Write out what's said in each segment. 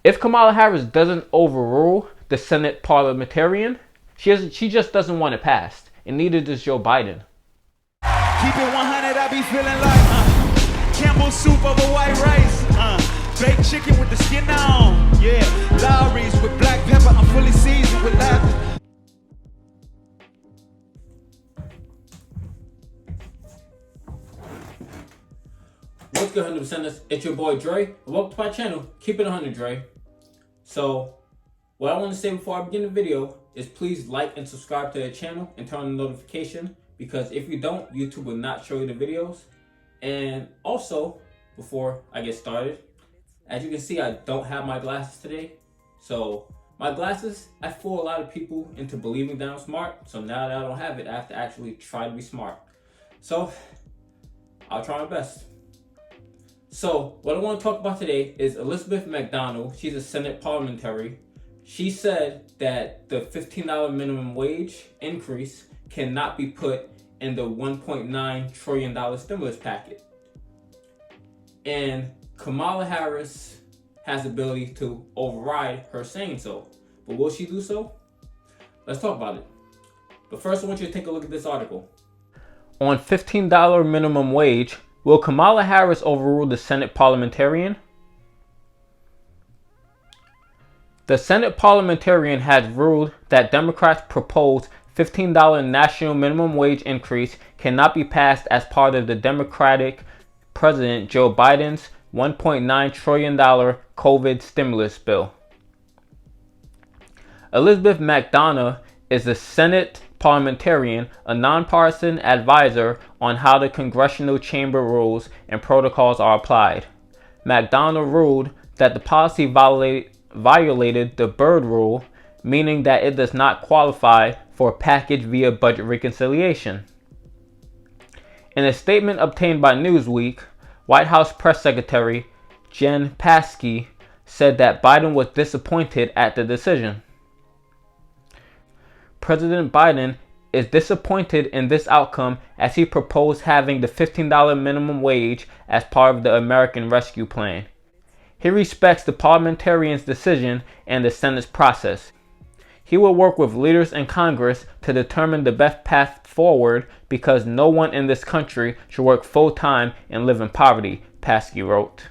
If Kamala Harris doesn't overrule the Senate Parliamentarian, she just doesn't want it passed, and neither does Joe Biden. Keep it 100, I be feeling like Campbell soup over white rice, baked chicken with the skin on, yeah, Lowry's with black pepper, I'm fully seasoned with laughter. What's good, 100%ers? It's your boy Dre, and welcome to my channel. Keep it 100, Dre. So, what I want to say before I begin the video is please like and subscribe to the channel and turn on the notification, because if you don't, YouTube will not show you the videos. And also, before I get started, as you can see, I don't have my glasses today. So, my glasses, I fool a lot of people into believing that I'm smart. So now that I don't have it, I have to actually try to be smart. So, I'll try my best. So, what I want to talk about today is Elizabeth McDonald. She's a Senate parliamentary. She said that the $15 minimum wage increase cannot be put in the $1.9 trillion stimulus packet. And Kamala Harris has the ability to override her saying so. But will she do so? Let's talk about it. But first, I want you to take a look at this article. On $15 minimum wage, will Kamala Harris overrule the Senate Parliamentarian? The Senate Parliamentarian has ruled that Democrats' proposed $15 national minimum wage increase cannot be passed as part of the Democratic President Joe Biden's $1.9 trillion COVID stimulus bill. Elizabeth McDonough is the Senate parliamentarian, a nonpartisan advisor on how the congressional chamber rules and protocols are applied. McDonough ruled that the policy violated the Byrd Rule, meaning that it does not qualify for a package via budget reconciliation. In a statement obtained by Newsweek, White House Press Secretary Jen Psaki said that Biden was disappointed at the decision. President Biden is disappointed in this outcome as he proposed having the $15 minimum wage as part of the American Rescue Plan. He respects the parliamentarian's decision and the Senate's process. He will work with leaders in Congress to determine the best path forward because no one in this country should work full-time and live in poverty, Psaki wrote.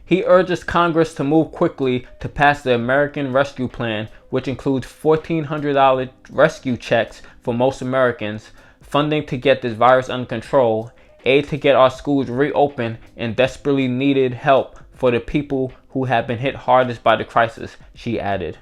He urges Congress to move quickly to pass the American Rescue Plan, which includes $1,400 rescue checks for most Americans, funding to get this virus under control, aid to get our schools reopened, and desperately needed help for the people who have been hit hardest by the crisis, she added.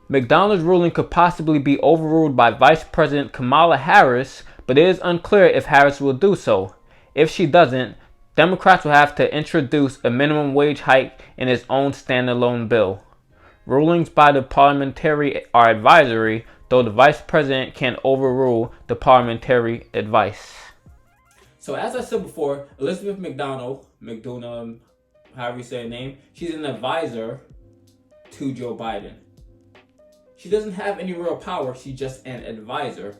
McDonald's ruling could possibly be overruled by Vice President Kamala Harris, but it is unclear if Harris will do so. If she doesn't, Democrats will have to introduce a minimum wage hike in its own standalone bill. Rulings by the parliamentary are advisory, though the vice president can overrule the parliamentary advice. So as I said before, Elizabeth McDonough, however you say her name, she's an advisor to Joe Biden. She doesn't have any real power, she's just an advisor.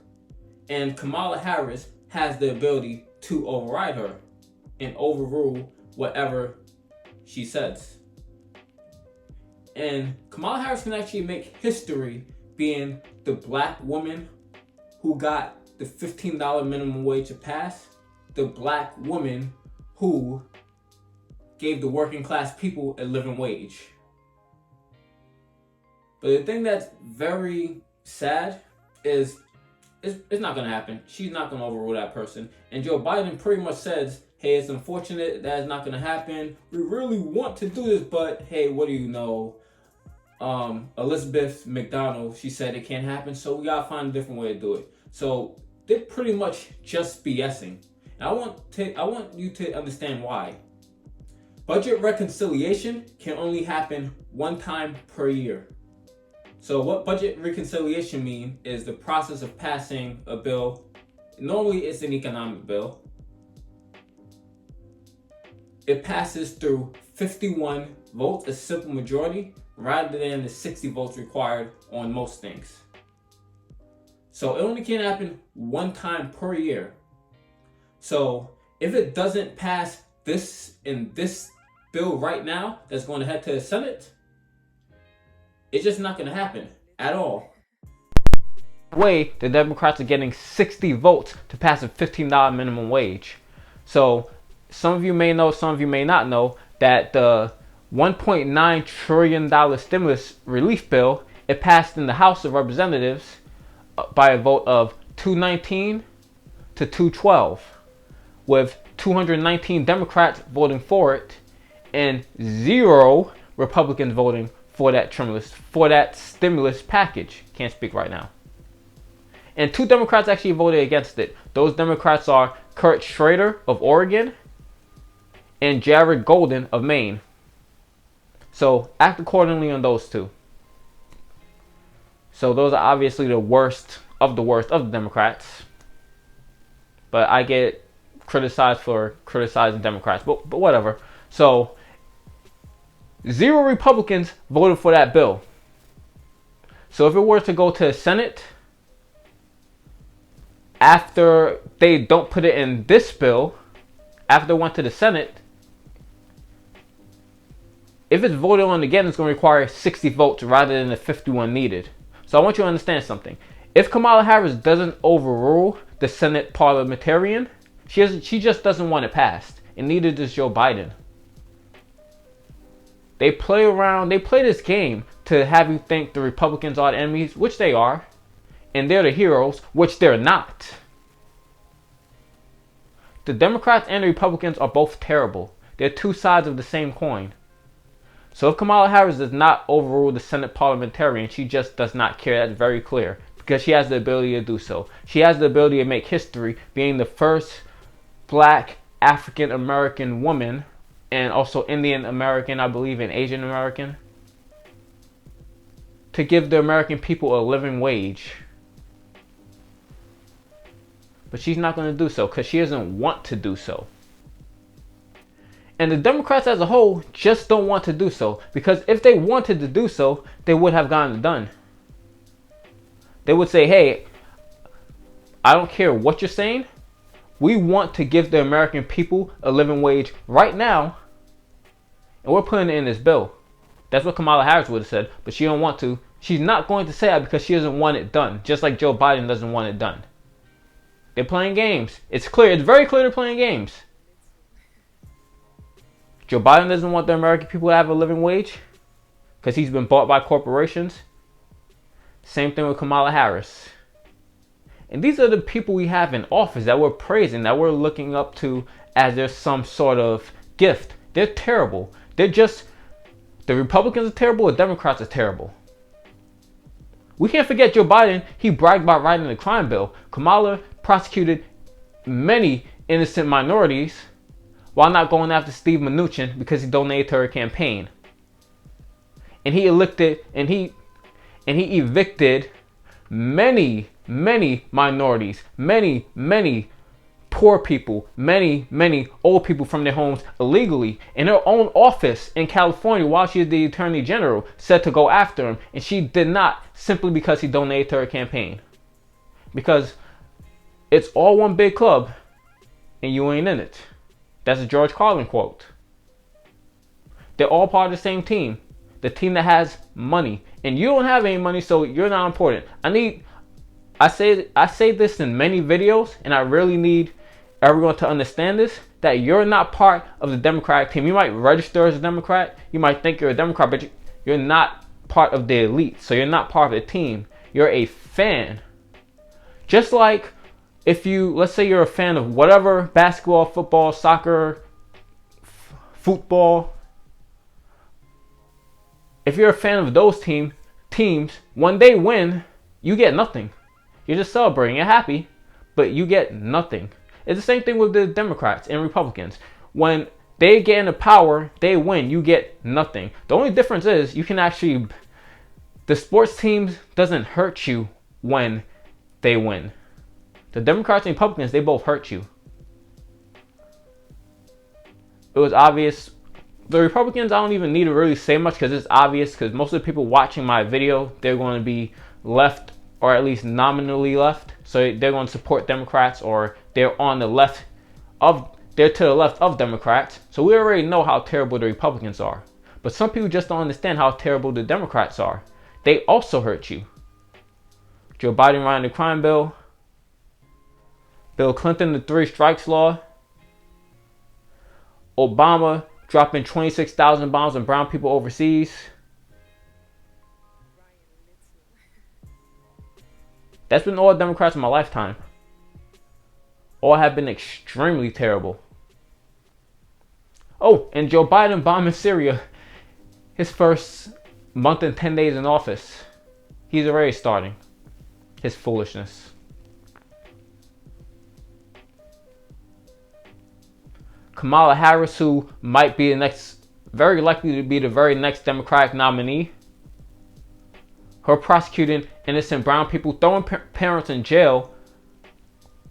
And Kamala Harris has the ability to override her and overrule whatever she says. And Kamala Harris can actually make history being the black woman who got the $15 minimum wage to pass, the black woman who gave the working class people a living wage. But the thing that's very sad is it's not going to happen. She's not going to overrule that person. And Joe Biden pretty much says, hey, it's unfortunate that it's not going to happen. We really want to do this, but hey, what do you know? Elizabeth McDonald, she said it can't happen, so we got to find a different way to do it. So they're pretty much just BSing. And I want you to understand why. Budget reconciliation can only happen one time per year. So what budget reconciliation means is the process of passing a bill. Normally it's an economic bill. It passes through 51 votes, a simple majority, rather than the 60 votes required on most things. So it only can happen one time per year. So if it doesn't pass this in this bill right now that's going to head to the Senate, it's just not going to happen at all. Way the Democrats are getting 60 votes to pass a $15 minimum wage. So some of you may know, some of you may not know that the $1.9 trillion stimulus relief bill, it passed in the House of Representatives by a vote of 219 to 212, with 219 Democrats voting for it and 0 Republicans voting for that stimulus package. Can't speak right now. And 2 Democrats actually voted against it. Those Democrats are Kurt Schrader of Oregon and Jared Golden of Maine. So act accordingly on those 2. So those are obviously the worst of the Democrats. But I get criticized for criticizing Democrats. But whatever. So 0 Republicans voted for that bill. So if it were to go to the Senate, after they don't put it in this bill, after it went to the Senate, if it's voted on again, it's going to require 60 votes rather than the 51 needed. So I want you to understand something. If Kamala Harris doesn't overrule the Senate Parliamentarian, she just doesn't want it passed. And neither does Joe Biden. They play around, they play this game to have you think the Republicans are the enemies, which they are. And they're the heroes, which they're not. The Democrats and the Republicans are both terrible. They're 2 sides of the same coin. So if Kamala Harris does not overrule the Senate Parliamentarian, she just does not care. That's very clear. Because she has the ability to do so. She has the ability to make history, being the first Black African American woman, and also Indian American, I believe, and Asian American, to give the American people a living wage. But she's not going to do so because she doesn't want to do so. And the Democrats as a whole just don't want to do so. Because if they wanted to do so, they would have gotten it done. They would say, hey, I don't care what you're saying. We want to give the American people a living wage right now. And we're putting it in this bill. That's what Kamala Harris would have said. But she don't want to. She's not going to say that because she doesn't want it done. Just like Joe Biden doesn't want it done. They're playing games. It's clear. It's very clear they're playing games. Joe Biden doesn't want the American people to have a living wage because he's been bought by corporations. Same thing with Kamala Harris. And these are the people we have in office that we're praising, that we're looking up to as there's some sort of gift. They're terrible. The Republicans are terrible, the Democrats are terrible. We can't forget Joe Biden. He bragged about writing the crime bill. Kamala prosecuted many innocent minorities while not going after Steve Mnuchin because he donated to her campaign. And he evicted many minorities, many poor people, many old people from their homes illegally. In her own office in California, while she was the Attorney General, said to go after him, and she did not, simply because he donated to her campaign. Because it's all one big club, and you ain't in it. That's a George Carlin quote. They're all part of the same team. The team that has money. And you don't have any money, so you're not important. I say this in many videos, and I really need everyone to understand this, that you're not part of the Democratic team. You might register as a Democrat. You might think you're a Democrat, but you're not part of the elite. So you're not part of the team. You're a fan. Just like if let's say you're a fan of whatever, basketball, football, soccer, football. If you're a fan of those teams, when they win, you get nothing. You're just celebrating, you're happy, but you get nothing. It's the same thing with the Democrats and Republicans. When they get into power, they win, you get nothing. The only difference is the sports teams doesn't hurt you when they win. The Democrats and Republicans, they both hurt you. It was obvious. The Republicans, I don't even need to really say much because it's obvious, because most of the people watching my video, they're going to be left, or at least nominally left. So they're going to support Democrats, or they're on the left of they're to the left of Democrats, so we already know how terrible the Republicans are. But some people just don't understand how terrible the Democrats are. They also hurt you. Joe Biden writing the crime bill. Bill Clinton, the 3 strikes law. Obama dropping 26,000 bombs on brown people overseas. That's been all Democrats in my lifetime. All have been extremely terrible. Oh, and Joe Biden bombing Syria. His first month and 10 days in office. He's already starting his foolishness. Kamala Harris, who might be very likely to be the very next Democratic nominee. Her prosecuting innocent brown people, throwing parents in jail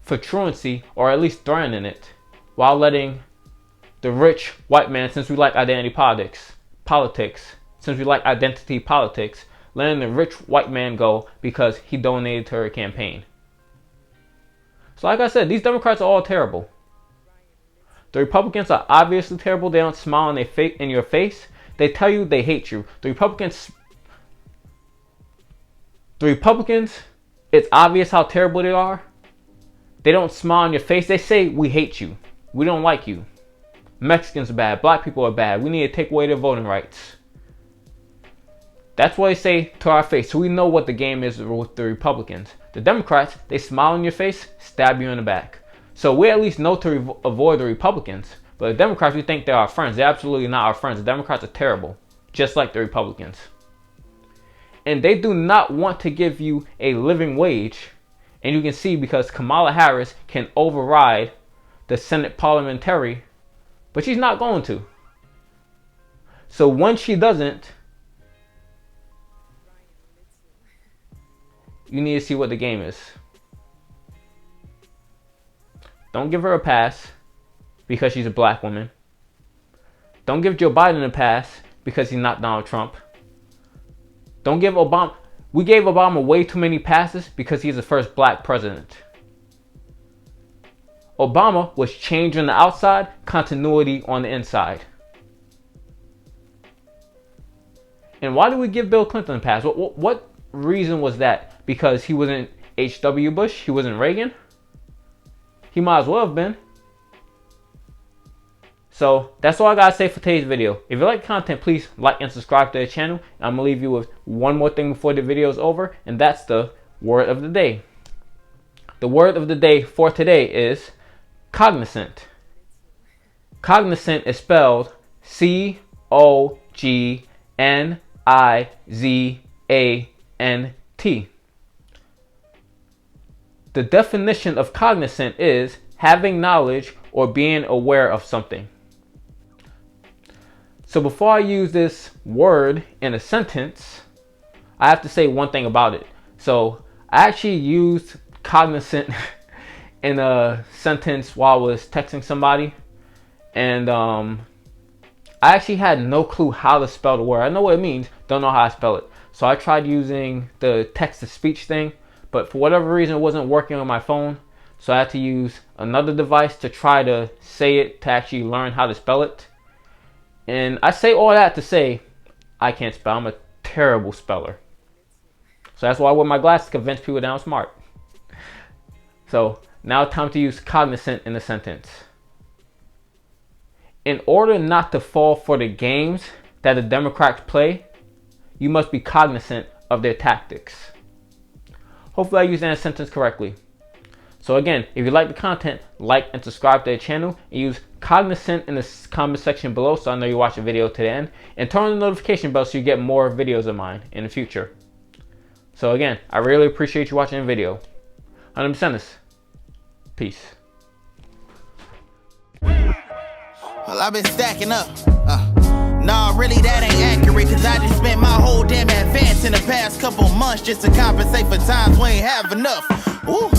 for truancy, or at least threatening it, while letting the rich white man, since we like identity politics, letting the rich white man go because he donated to her campaign. So like I said, these Democrats are all terrible. The Republicans are obviously terrible. They don't smile in your face. They tell you they hate you. The Republicans, it's obvious how terrible they are. They don't smile in your face. They say, we hate you. We don't like you. Mexicans are bad. Black people are bad. We need to take away their voting rights. That's what they say to our face. So we know what the game is with the Republicans. The Democrats, they smile in your face, stab you in the back. So we at least know to avoid the Republicans. But the Democrats, we think they're our friends. They're absolutely not our friends. The Democrats are terrible. Just like the Republicans. And they do not want to give you a living wage. And you can see because Kamala Harris can override the Senate Parliamentarian. But she's not going to. So when she doesn't, you need to see what the game is. Don't give her a pass because she's a black woman. Don't give Joe Biden a pass because he's not Donald Trump. Don't give Obama. We gave Obama way too many passes because he's the first black president. Obama was change on the outside, continuity on the inside. And why did we give Bill Clinton a pass? What reason was that? Because he wasn't H.W. Bush? He wasn't Reagan? He might as well have been. So that's all I gotta say for today's video. If you like the content, please like and subscribe to the channel. I'm gonna leave you with one more thing before the video is over, and that's the word of the day. The word of the day for today is cognizant. Cognizant is spelled C-O-G-N-I-Z-A-N-T. The definition of cognizant is having knowledge or being aware of something. So before I use this word in a sentence, I have to say one thing about it. So I actually used cognizant in a sentence while I was texting somebody. And I actually had no clue how to spell the word. I know what it means, don't know how to spell it. So I tried using the text-to-speech thing, but for whatever reason it wasn't working on my phone. So I had to use another device to try to say it, to actually learn how to spell it. And I say all that to say I can't spell. I'm a terrible speller. So that's why I wear my glasses to convince people that I'm smart. So now it's time to use cognizant in a sentence. In order not to fall for the games that the Democrats play, you must be cognizant of their tactics. Hopefully I used that sentence correctly. So again, if you like the content, like and subscribe to the channel, and use cognizant in the comment section below so I know you watch the video to the end, and turn on the notification bell so you get more videos of mine in the future. So again, I really appreciate you watching the video. I'm Dennis. Peace. Well, I've been stacking up. Nah, really that ain't accurate, cause I just spent my whole damn advance in the past couple months just to compensate for times we ain't have enough. Woo.